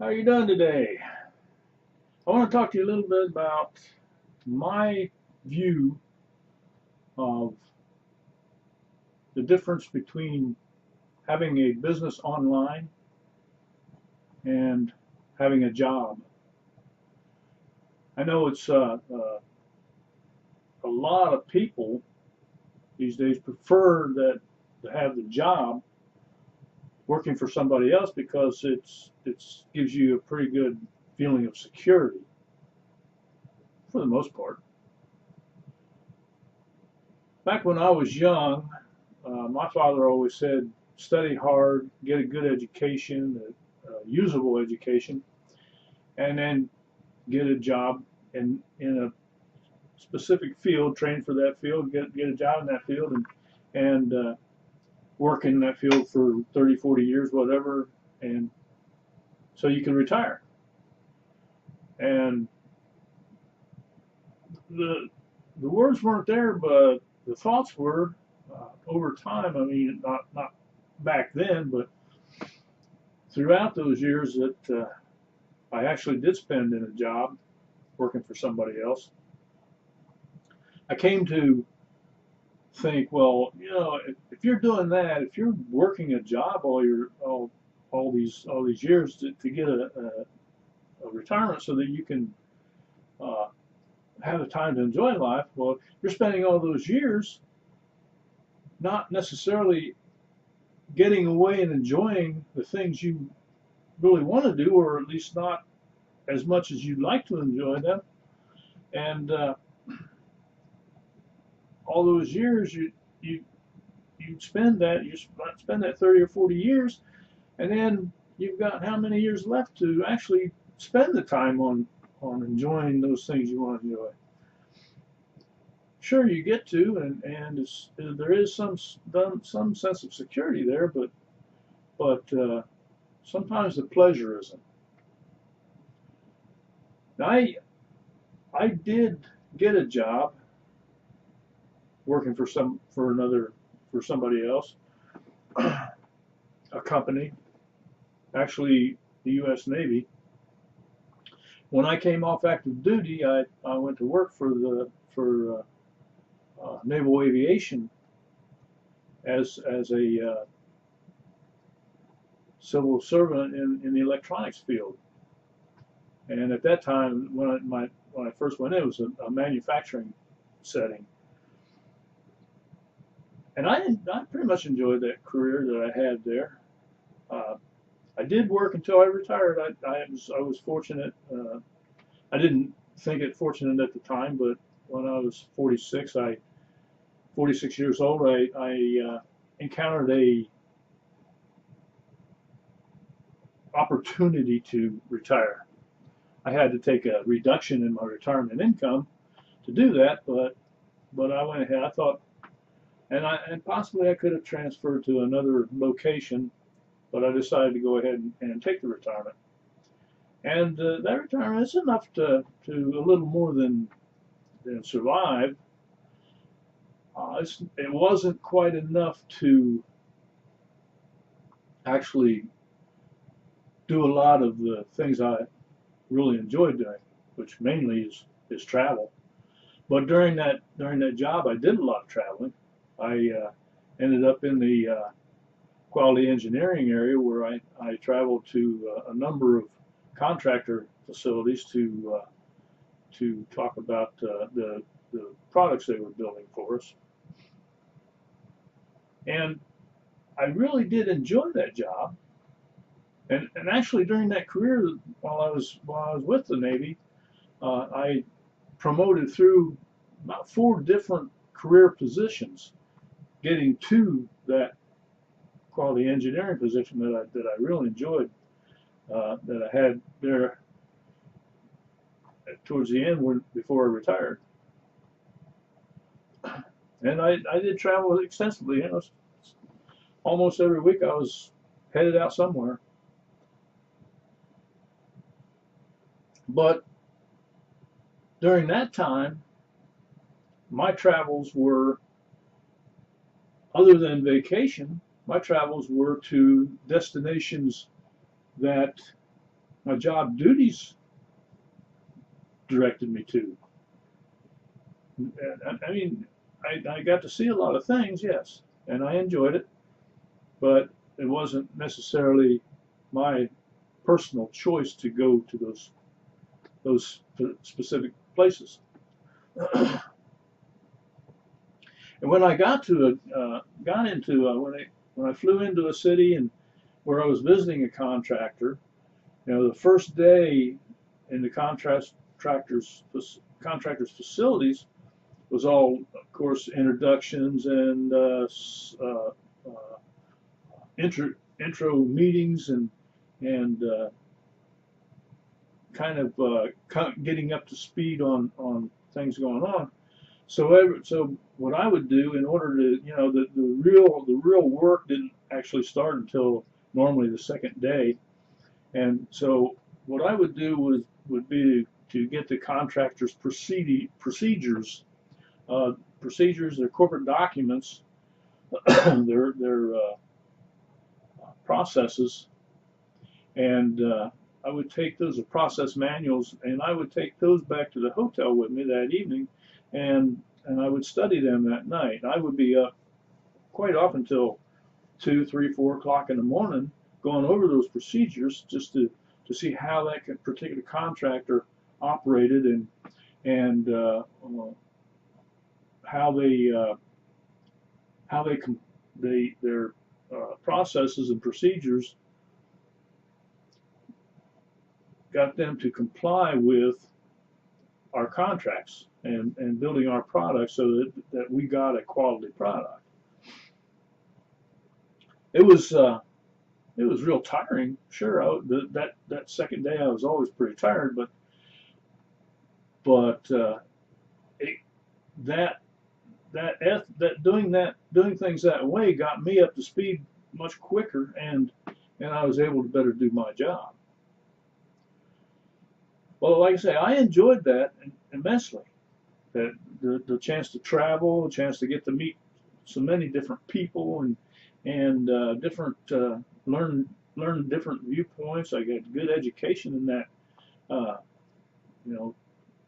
How are you doing today? I want to talk to you a little bit about my view of the difference between having a business online and having a job. I know it's a lot of people these days prefer that to have the job working for somebody else because it's gives you a pretty good feeling of security for the most part. Back when I was young, my father always said, study hard, get a good education, a usable education, and then get a job in a specific field, train for that field, get a job in that field, and work in that field for 30, 40 years, whatever, and so you can retire. And the words weren't there, but the thoughts were over time. I mean, not back then, but throughout those years that I actually did spend in a job working for somebody else, I came to think, well, you know, if you're doing that, if you're working a job all these years to get a retirement so that you can have the time to enjoy life, well, you're spending all those years not necessarily getting away and enjoying the things you really want to do, or at least not as much as you'd like to enjoy them. And all those years you spend that 30 or 40 years, and then you've got how many years left to actually spend the time on enjoying those things you want to enjoy. Sure, you get to, and there is some sense of security there, but sometimes the pleasure isn't. Now, I did get a job working for somebody else, a company, actually the U.S. Navy. When I came off active duty, I went to work for naval aviation as a civil servant in the electronics field. And at that time, when I first went in, it was a manufacturing setting. And I pretty much enjoyed that career that I had there. I did work until I retired. I was fortunate. I didn't think it fortunate at the time, but when I was 46 years old, I encountered a opportunity to retire. I had to take a reduction in my retirement income to do that, but I went ahead. I thought, and possibly I could have transferred to another location, but I decided to go ahead and take the retirement. And that retirement is enough to a little more than survive. It wasn't quite enough to actually do a lot of the things I really enjoyed doing, which mainly is travel. But during that job, I did a lot of traveling. I ended up in the quality engineering area where I traveled to a number of contractor facilities to talk about the products they were building for us. And I really did enjoy that job. And actually during that career, while I was with the Navy, I promoted through about 4 different career positions, getting to that quality engineering position that I really enjoyed, that I had there towards the end before I retired. And I did travel extensively. You know, almost every week I was headed out somewhere. But during that time, my travels were, other than vacation, my travels were to destinations that my job duties directed me to. I mean, I got to see a lot of things, yes, and I enjoyed it, but it wasn't necessarily my personal choice to go to those specific places. And when I when I flew into a city and where I was visiting a contractor, the first day in the contractor's facilities was all, of course, introductions and intro meetings and kind of getting up to speed on things going on. So what I would do in order to, the real work didn't actually start until normally the second day, and so what I would do would be to get the contractor's procedures, their corporate documents, their processes, and I would take those process manuals and I would take those back to the hotel with me that evening, and I would study them that night. I would be up quite often till 2, 3, 4 o'clock in the morning, going over those procedures just to see how that particular contractor operated and how their processes and procedures got them to comply with our contracts and building our products so that we got a quality product. It was real tiring, sure. That second day I was always pretty tired, but doing things that way got me up to speed much quicker, and I was able to better do my job. Well, like I say, I enjoyed that immensely. That the chance to travel, the chance to get to meet so many different people and different learn different viewpoints. I got good education in that.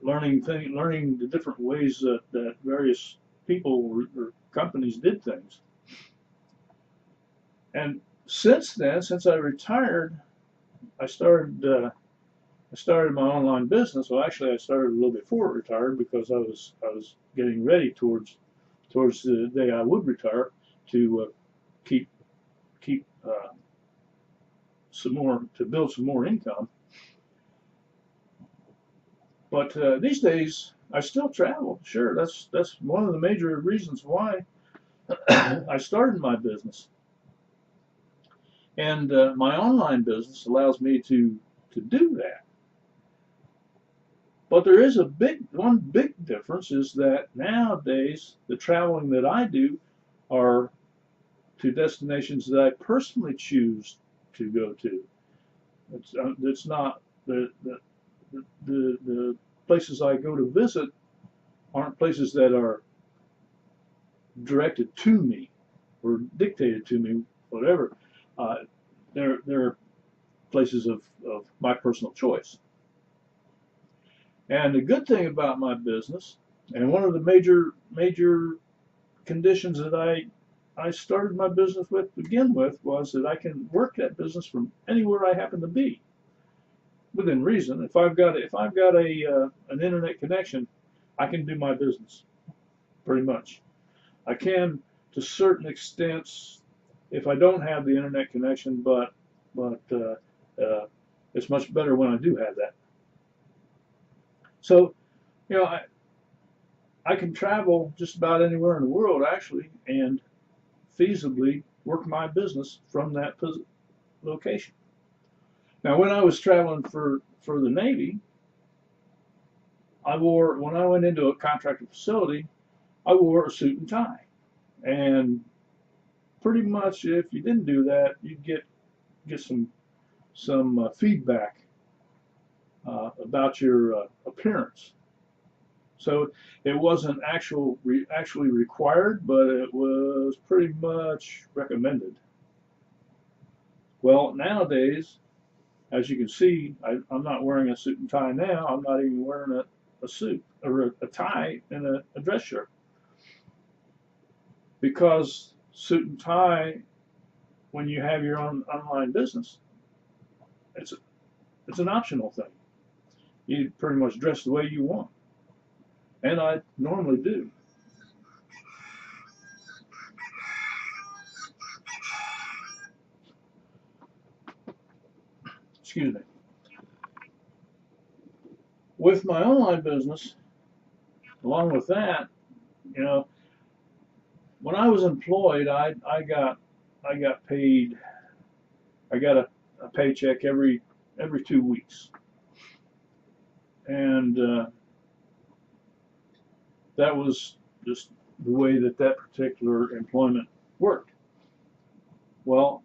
Learning the different ways that various people or companies did things. And since then, since I retired, I started my online business. Well, actually, I started a little before I retired because I was getting ready towards the day I would retire to keep to build some more income. But these days, I still travel. Sure, that's one of the major reasons why I started my business. And my online business allows me to do that. But there is one big difference is that nowadays the traveling that I do are to destinations that I personally choose to go to. It's not the places I go to visit aren't places that are directed to me or dictated to me, whatever. They're places of my personal choice. And the good thing about my business, and one of the major conditions that I started my business with to begin with, was that I can work that business from anywhere I happen to be, within reason. If I've got an internet connection, I can do my business, pretty much. I can to certain extents if I don't have the internet connection, but it's much better when I do have that. So, I can travel just about anywhere in the world actually, and feasibly work my business from that location. Now, when I was traveling for the Navy, when I went into a contractor facility, I wore a suit and tie, and pretty much if you didn't do that, you'd get some feedback about your appearance. So it wasn't actually required, but it was pretty much recommended. Well, nowadays, As you can see, I'm not wearing a suit and tie now. I'm not even wearing a suit or a tie and a dress shirt, because suit and tie, when you have your own online business, it's an optional thing. You pretty much dress the way you want, and I normally do. Excuse me. With my online business, along with that, you know, when I was employed, I got paid. I got a paycheck every 2 weeks, and that was just the way that particular employment worked. Well,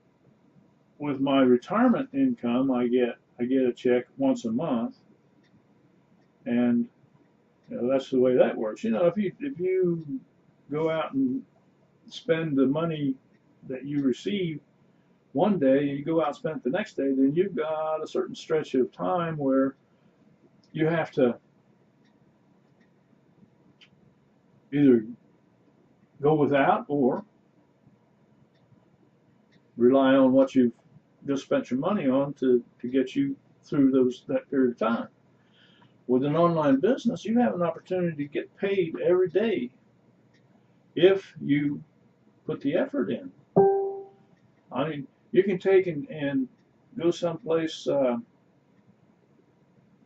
with my retirement income, I get a check once a month, and that's the way that works. If you go out and spend the money that you receive one day, you go out and spend it the next day, then you've got a certain stretch of time where you have to either go without or rely on what you've just spent your money on to get you through that period of time. With an online business, you have an opportunity to get paid every day if you put the effort in. I mean, you can take and go someplace,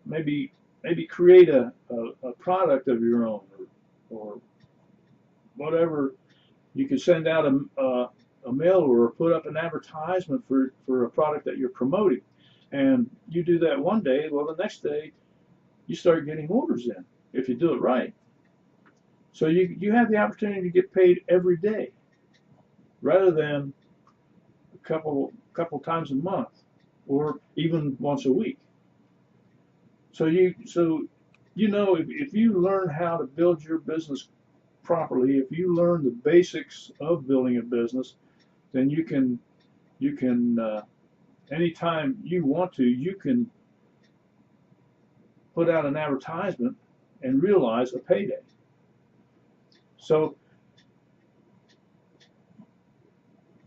maybe create a product of your own, or whatever. You can send out a mail or put up an advertisement for a product that you're promoting, and you do that one day. Well, the next day you start getting orders in if you do it right. So you have the opportunity to get paid every day, rather than a couple times a month, or even once a week. So if you learn how to build your business properly, if you learn the basics of building a business, then you can anytime you want to, you can put out an advertisement and realize a payday. So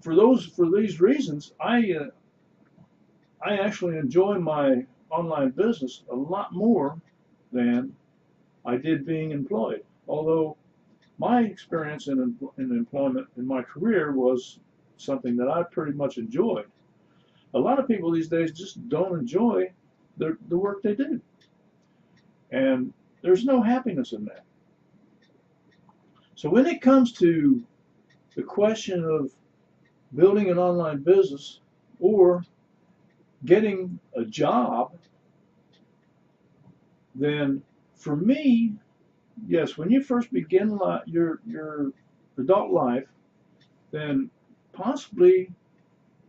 for these reasons, I actually enjoy my online business a lot more than I did being employed. Although my experience in employment in my career was something that I pretty much enjoyed. A lot of people these days just don't enjoy the work they do, and there's no happiness in that. So when it comes to the question of building an online business or getting a job, then for me, yes, when you first begin your adult life, then possibly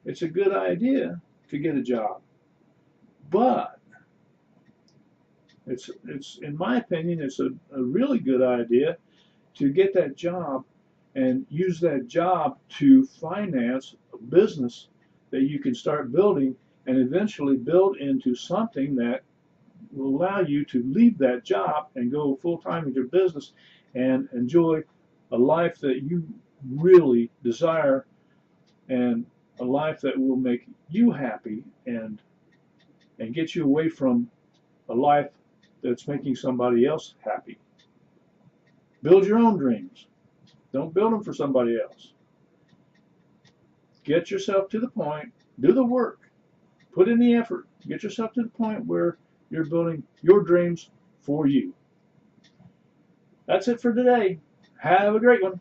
it's a good idea to get a job. But it's in my opinion, it's a really good idea to get that job and use that job to finance a business that you can start building and eventually build into something that will allow you to leave that job and go full-time with your business and enjoy a life that you really desire, and a life that will make you happy and get you away from a life that's making somebody else happy. Build your own dreams. Don't build them for somebody else. Get yourself to the point, do the work, put in the effort, get yourself to the point where you're building your dreams for you. That's it for today. Have a great one.